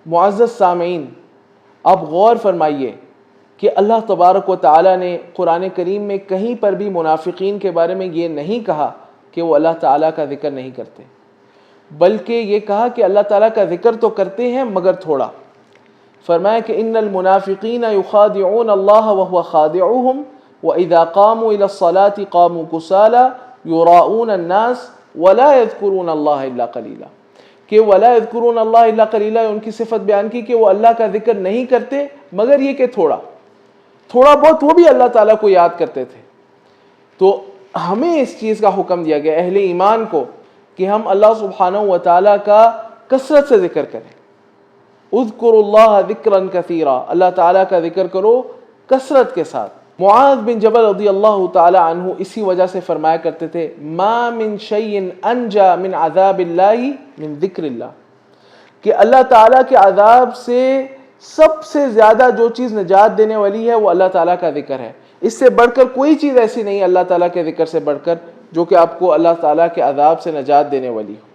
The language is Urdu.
معزز سامعین، آپ غور فرمائیے کہ اللہ تبارک و تعالیٰ نے قرآن کریم میں کہیں پر بھی منافقین کے بارے میں یہ نہیں کہا کہ وہ اللہ تعالیٰ کا ذکر نہیں کرتے، بلکہ یہ کہا کہ اللہ تعالیٰ کا ذکر تو کرتے ہیں مگر تھوڑا۔ فرمایا کہ ان المنافقین یخادعون اللہ وهو خادعهم واذا قاموا الى الصلاة قاموا كسالى یراؤون الناس ولا يذکرون اللہ الا قلیلا، کہ ولا يذکرون اللہ الا قلیلا، ان کی صفت بیان کی کہ وہ اللہ کا ذکر نہیں کرتے مگر یہ کہ تھوڑا بہت وہ بھی اللہ تعالیٰ کو یاد کرتے تھے۔ تو ہمیں اس چیز کا حکم دیا گیا اہل ایمان کو کہ ہم اللہ سبحانہ و تعالیٰ کا کثرت سے ذکر کریں۔ اذکروا اللہ ذکرا کثیرا، اللہ تعالیٰ کا ذکر کرو کثرت کے ساتھ۔ معاذ بن جبل رضی اللہ تعالی عنہ اسی وجہ سے فرمایا کرتے تھے ما من شیء انجا من عذاب اللہ من ذکر اللہ، کہ اللہ تعالیٰ کے عذاب سے سب سے زیادہ جو چیز نجات دینے والی ہے وہ اللہ تعالیٰ کا ذکر ہے۔ اس سے بڑھ کر کوئی چیز ایسی نہیں اللہ تعالیٰ کے ذکر سے بڑھ کر جو کہ آپ کو اللہ تعالیٰ کے عذاب سے نجات دینے والی ہو۔